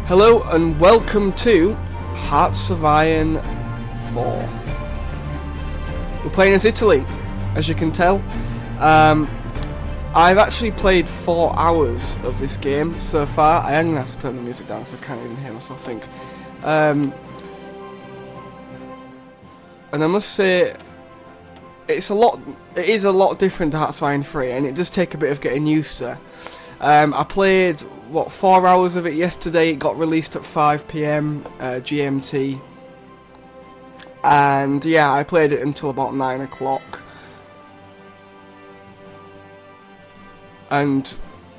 Hello and welcome to Hearts of Iron 4. We're playing as Italy, as you can tell. I've actually played 4 hours of this game so far. I am going to have to turn the music down because I can't even hear myself think. And I must say, it is a lot different to Hearts of Iron 3, and it does take a bit of getting used to. I played 4 hours of it yesterday. It got released at 5 PM GMT, and yeah, I played it until about 9 o'clock. And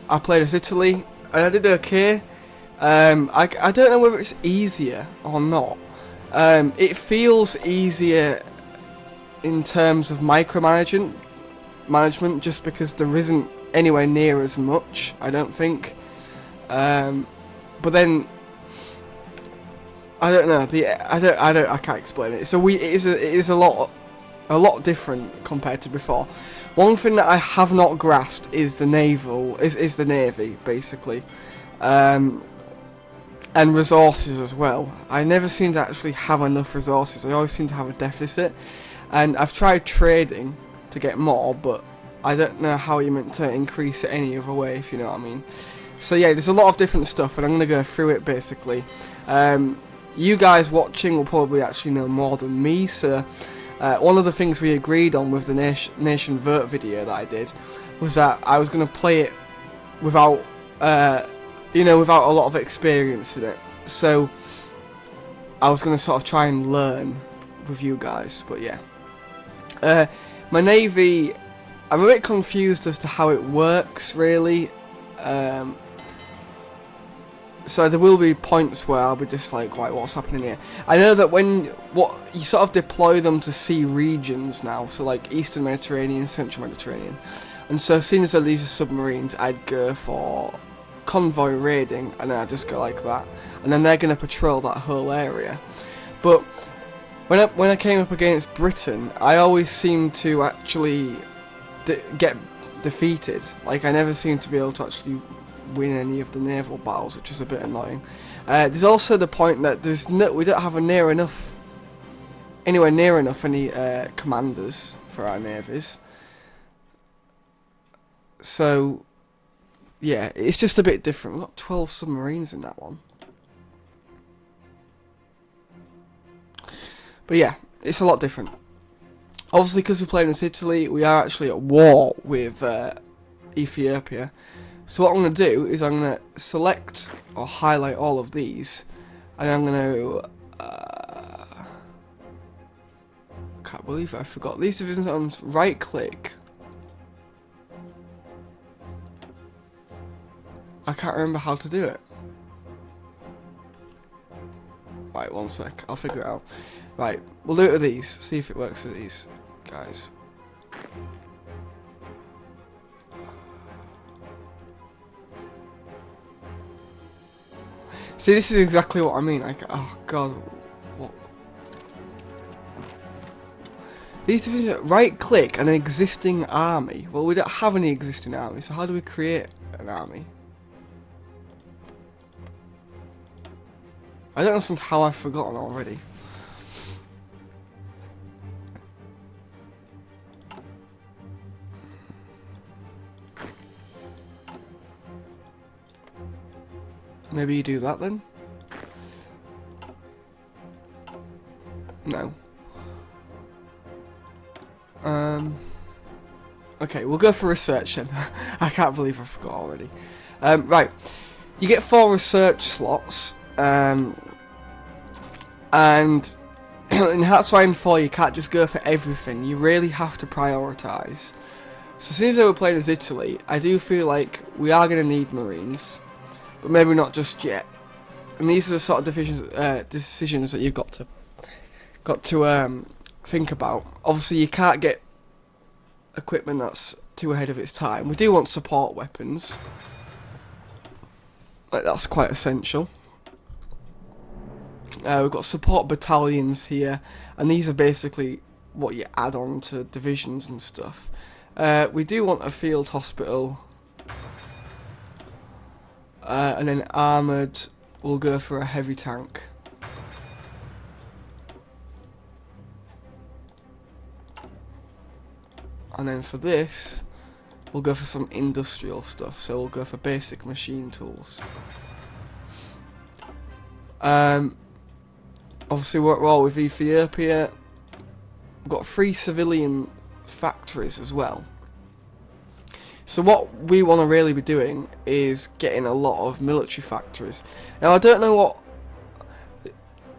I played as Italy, and I did okay. I don't know whether it's easier or not. It feels easier in terms of micromanagement, just because there isn't anywhere near as much, I don't think. But then I don't know. I can't explain it. So it is a lot different compared to before. One thing that I have not grasped is the naval is the navy basically, and resources as well. I never seem to actually have enough resources. I always seem to have a deficit, and I've tried trading to get more, but I don't know how you're meant to increase it any other way, if you know what I mean. So yeah, there's a lot of different stuff, and I'm going to go through it basically. You guys watching will probably actually know more than me, so one of the things we agreed on with the Nation Vote video that I did was that I was going to play it without, without a lot of experience in it. So I was going to sort of try and learn with you guys, but yeah. My navy, I'm a bit confused as to how it works, really. So there will be points where I'll be just like, right, what's happening here? I know that you sort of deploy them to sea regions now, so like Eastern Mediterranean, Central Mediterranean. And so as soon as these are submarines, I'd go for convoy raiding, and then I'd just go like that. And then they're going to patrol that whole area. But when I came up against Britain, I always seemed to actually get defeated. Like, I never seemed to be able to actually win any of the naval battles, which is a bit annoying. There's also the point that we don't have anywhere near enough any commanders for our navies. So yeah, it's just a bit different. We've got 12 submarines in that one. But yeah, it's a lot different. Obviously, because we're playing as Italy, we are actually at war with Ethiopia. So what I'm going to do is I'm going to select or highlight all of these, and I'm going to... can't believe I forgot. These divisions on right click. I can't remember how to do it. Right, one sec. I'll figure it out. Right, we'll do it with these. See if it works for these guys. See, this is exactly what I mean. Oh god, what? These divisions, right click an existing army. Well, we don't have any existing army, so how do we create an army? I don't understand how I've forgotten already. Maybe you do that then? No. Okay, we'll go for research then. I can't believe I forgot already. Right, you get 4 research slots, and in Hearts of Iron 4 you can't just go for everything. You really have to prioritise. So since we're playing as Italy, I do feel like we are going to need Marines. But maybe not just yet. And these are the sort of decisions that you've got to think about. Obviously, you can't get equipment that's too ahead of its time. We do want support weapons. Like, that's quite essential. We've got support battalions here, and these are basically what you add on to divisions and stuff. We do want a field hospital. And then armoured we'll go for a heavy tank. And then for this, we'll go for some industrial stuff. So we'll go for basic machine tools. Obviously we're all with Ethiopia. We've got 3 civilian factories as well. So what we want to really be doing is getting a lot of military factories. Now I don't know what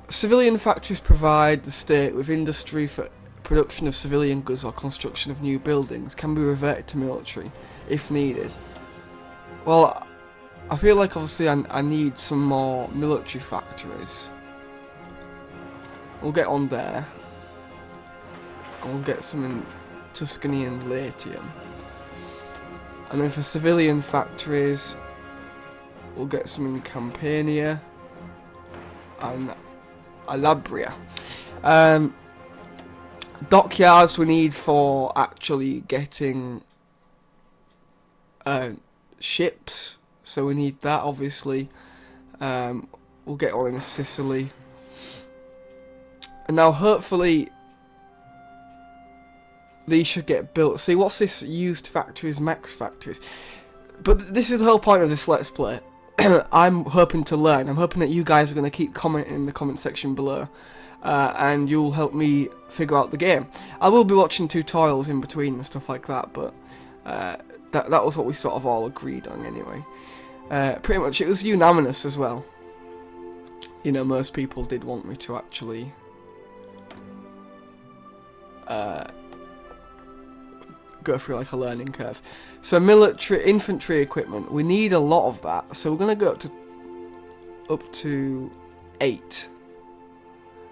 civilian factories provide the state with industry for production of civilian goods or construction of new buildings can be reverted to military if needed. Well, I feel like obviously I need some more military factories. We'll get on there. And we'll get some in Tuscany and Latium. And then for civilian factories, we'll get some in Campania and Alabria. Dockyards we need for actually getting ships, so we need that obviously. We'll get one in Sicily. And now hopefully these should get built. See, what's this used factories, max factories? But this is the whole point of this Let's Play. I'm hoping to learn. I'm hoping that you guys are going to keep commenting in the comment section below. And you'll help me figure out the game. I will be watching tutorials in between and stuff like that, but that was what we sort of all agreed on anyway. Pretty much it was unanimous as well. You know, most people did want me to actually go through like a learning curve. So military infantry equipment, we need a lot of that. So we're going to go up to 8.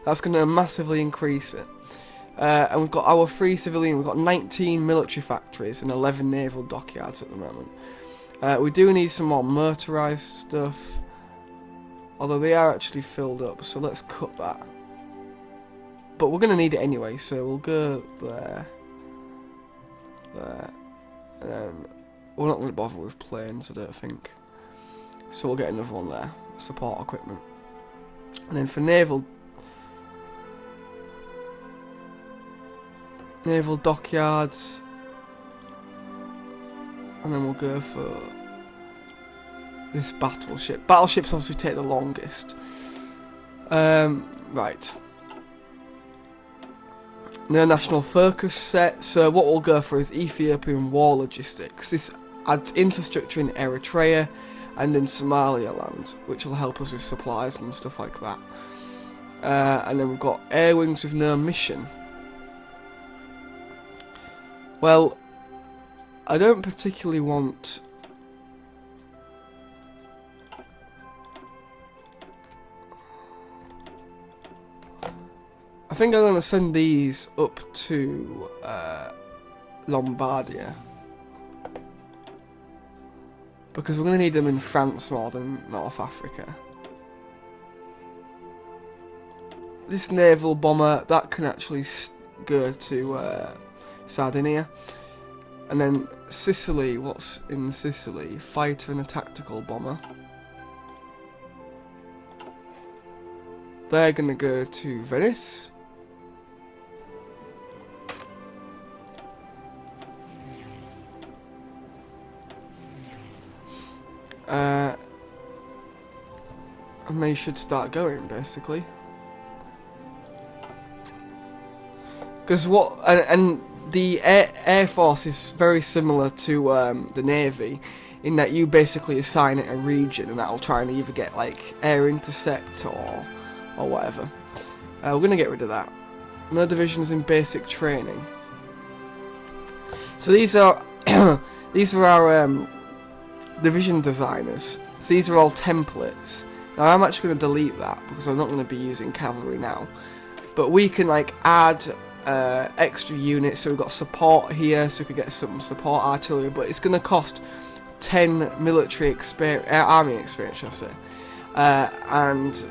That's going to massively increase it. And we've got our 3 civilian, we've got 19 military factories and 11 naval dockyards at the moment. We do need some more motorised stuff, although they are actually filled up, so let's cut that. But we're going to need it anyway, so we'll go there, and then we're not going to bother with planes, I don't think. So we'll get another one there, support equipment. And then for naval dockyards, and then we'll go for this battleship. Battleships obviously take the longest. Right. No national focus set, so what we'll go for is Ethiopian war logistics. This adds infrastructure in Eritrea and in Somaliland, which will help us with supplies and stuff like that. And then we've got air wings with no mission. Well, I don't particularly want... I think I'm going to send these up to Lombardia. Because we're going to need them in France more than North Africa. This naval bomber, that can actually go to Sardinia. And then Sicily, what's in Sicily? Fighter and a tactical bomber. They're going to go to Venice. And they should start going, basically. Because what... And the Air Force is very similar to the Navy, in that you basically assign it a region, and that'll try and either get, like, air intercept or whatever. We're going to get rid of that. No divisions in basic training. So these are... these are our... division designers. So these are all templates. Now I'm actually going to delete that because I'm not going to be using cavalry now. But we can like add extra units. So we've got support here, so we could get some support artillery. But it's going to cost 10 military experience, army experience, shall I say? And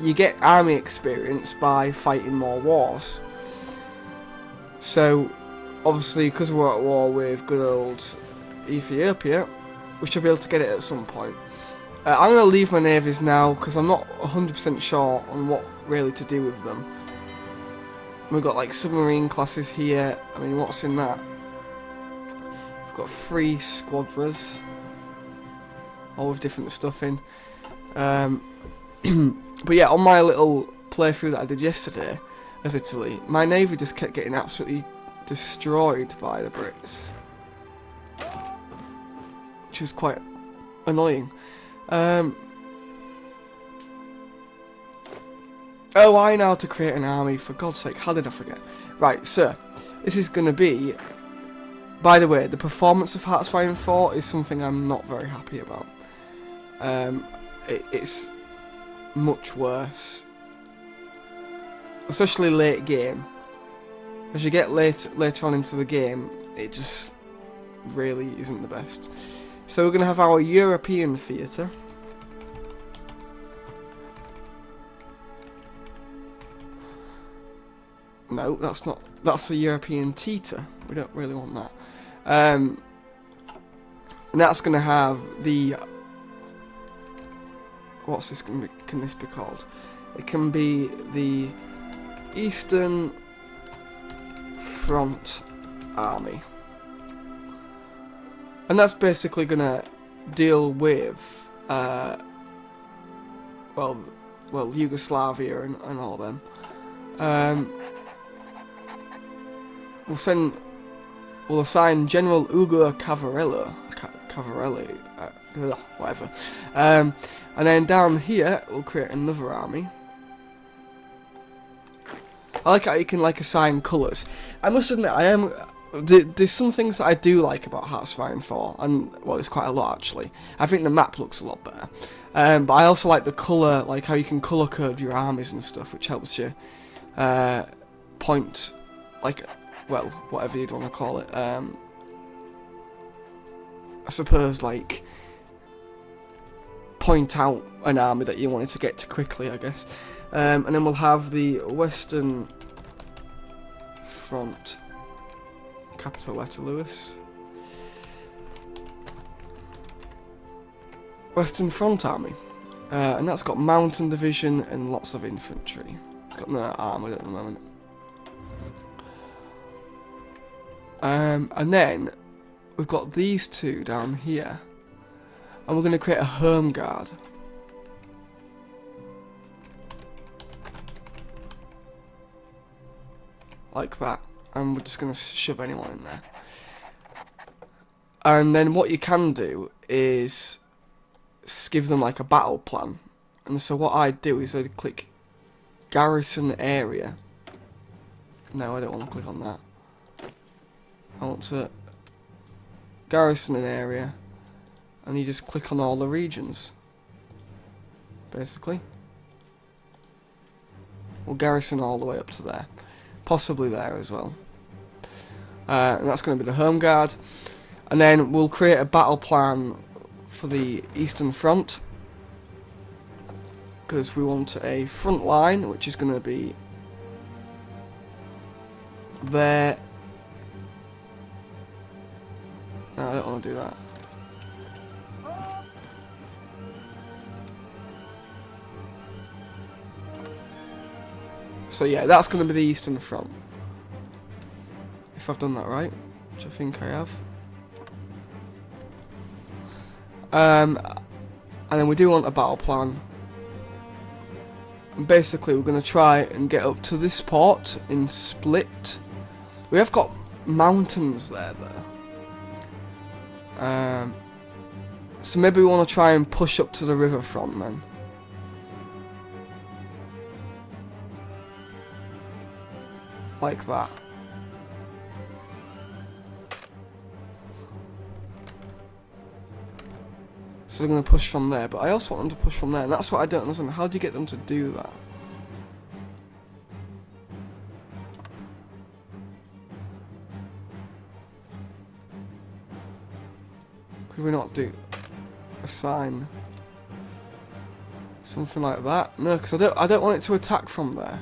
you get army experience by fighting more wars. So obviously, because we're at war with good old Ethiopia, we should be able to get it at some point. I'm going to leave my navies now because I'm not 100% sure on what really to do with them. We've got like submarine classes here. I mean, what's in that? We've got 3 squadrons, all with different stuff in. But yeah, on my little playthrough that I did yesterday as Italy, my navy just kept getting absolutely destroyed by the Brits, which was quite annoying. Oh, I know how to create an army, for God's sake, how did I forget? Right, so, this is going to be... By the way, the performance of Hearts-Fire 4 is something I'm not very happy about. It's much worse. Especially late game. As you get later on into the game, it just really isn't the best. So we're going to have our European theatre. No, that's not. That's the European theatre. We don't really want that. And that's going to have the... What's this going to be? Can this be called? It can be the Eastern Front Army. And that's basically going to deal with, well, Yugoslavia and all them. We'll assign General Ugo Cavarelli, whatever. And then down here, we'll create another army. I like how you can assign colours. I must admit, there's some things that I do like about Hearts-Fire 4, and well, there's quite a lot actually. I think the map looks a lot better. But I also like the colour, like how you can colour code your armies and stuff, which helps you point, well, whatever you'd want to call it. I suppose, point out an army that you wanted to get to quickly, I guess. And then we'll have the Western Front, capital letter Lewis. Western Front Army. And that's got mountain division and lots of infantry. It's got no armour at the moment. And then we've got these two down here, and we're going to create a home guard. Like that, and we're just going to shove anyone in there. And then what you can do is give them a battle plan. And so what I'd do is I'd click garrison area. No, I don't want to click on that. I want to garrison an area, and you just click on all the regions, basically. We'll garrison all the way up to there, possibly there as well. And that's going to be the home guard, and then we'll create a battle plan for the Eastern Front, because we want a front line which is going to be there. No, I don't want to do that. So yeah, that's going to be the Eastern Front. If I've done that right, which I think I have. And then we do want a battle plan. And basically we're going to try and get up to this port in Split. We have got mountains there though. So maybe we want to try and push up to the riverfront then. Like that. So they're going to push from there, but I also want them to push from there, and that's what I don't understand. How do you get them to do that? Could we not do assign something like that? No, because I don't want it to attack from there.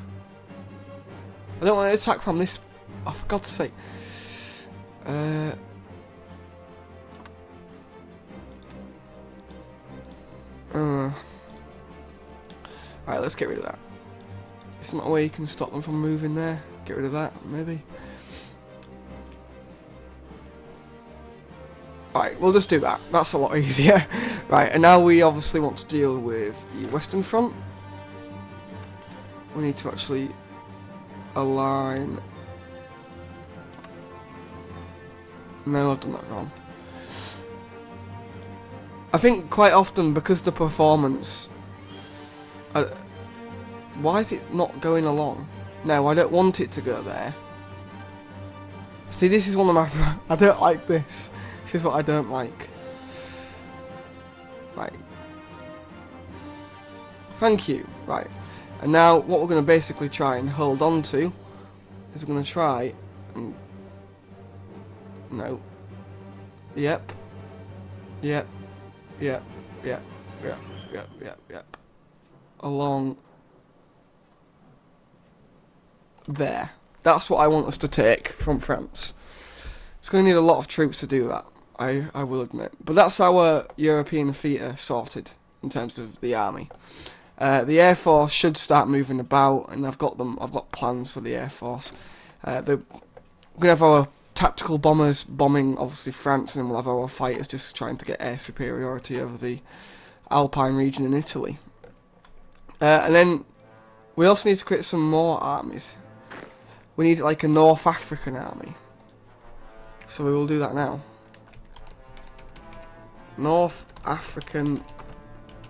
I don't want it to attack from this. Oh, for God's sake! Right, let's get rid of that. It's not a way you can stop them from moving there. Get rid of that, maybe. Right, we'll just do that. That's a lot easier. Right, and now we obviously want to deal with the Western Front. We need to actually align. No, I've done that wrong. I think quite often, because the performance... why is it not going along? No, I don't want it to go there. See, this is one of my... I don't like this. This is what I don't like. Right. Thank you. Right. And now, what we're going to basically try and hold on to is we're going to try and... No. Yep. Yep. Yep. Yep. Yep. Yep. Yep. Yep. Along... there. That's what I want us to take from France. It's going to need a lot of troops to do that, I will admit. But that's our European theatre sorted in terms of the army. The Air Force should start moving about, and I've got plans for the Air Force. We're going to have our tactical bombers bombing, obviously, France, and then we'll have our fighters just trying to get air superiority over the Alpine region in Italy. And then we also need to create some more armies. We need like a North African army. So we will do that now. North African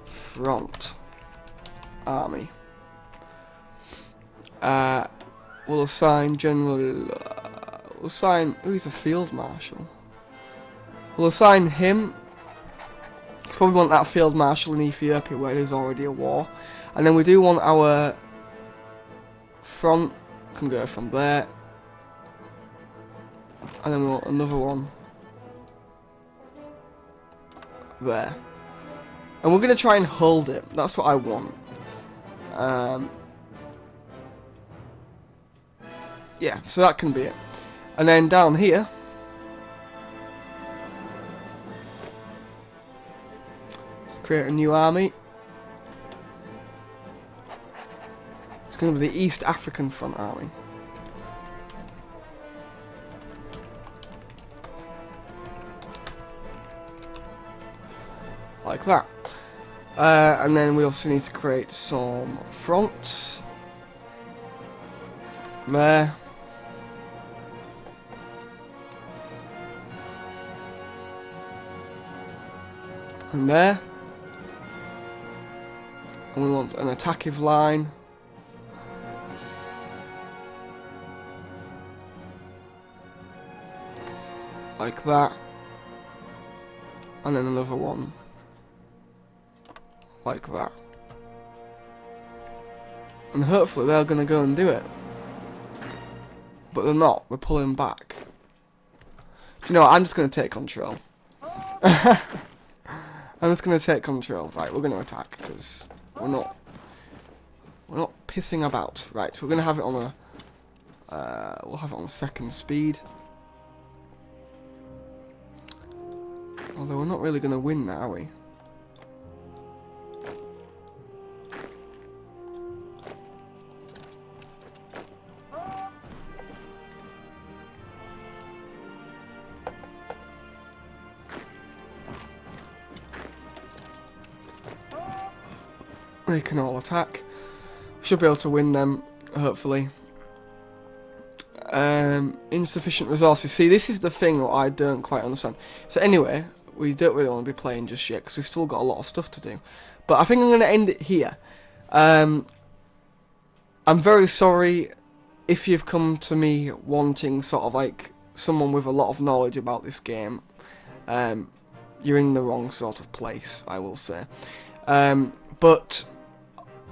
Front Army. We'll assign General... we'll assign... who's a Field Marshal? We'll assign him. Probably want that Field Marshal in Ethiopia where there's already a war. And then we do want our front... can go from there. And then we want another one there. And we're going to try and hold it. That's what I want. Yeah, so that can be it. And then down here, let's create a new army. It's going to be the East African Front Army. Like that. And then we also need to create some fronts. There. And there. And we want an attacking line. Like that. And then another one. Like that. And hopefully they're going to go and do it. But they're not. We're pulling back. Do you know what? I'm just going to take control. I'm just going to take control. Right, we're going to attack because we're not pissing about. Right, so we're going to have it on a... we'll have it on second speed. Although we're not really going to win now, are we? They can all attack. Should be able to win them, hopefully. Insufficient resources. See, this is the thing that I don't quite understand. So anyway, we don't really want to be playing just yet because we've still got a lot of stuff to do. But I think I'm going to end it here. I'm very sorry if you've come to me wanting sort of like someone with a lot of knowledge about this game. You're in the wrong sort of place, I will say. But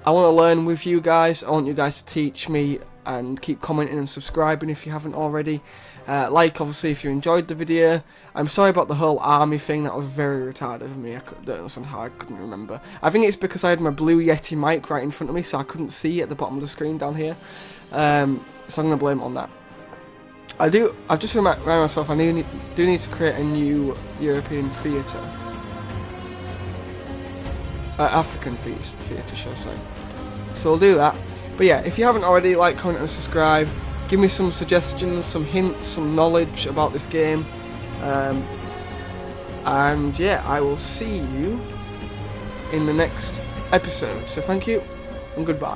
I want to learn with you guys. I want you guys to teach me and keep commenting and subscribing if you haven't already. Like, obviously, if you enjoyed the video. I'm sorry about the whole army thing. That was very retarded of me. I don't understand how I couldn't remember. I think it's because I had my blue Yeti mic right in front of me, so I couldn't see at the bottom of the screen down here. So I'm going to blame it on that. I've just reminded myself I do need to create a new European theatre. African theatre, shall I say. So we'll do that. But yeah, if you haven't already, like, comment and subscribe. Give me some suggestions, some hints, some knowledge about this game. And yeah, I will see you in the next episode. So thank you and goodbye.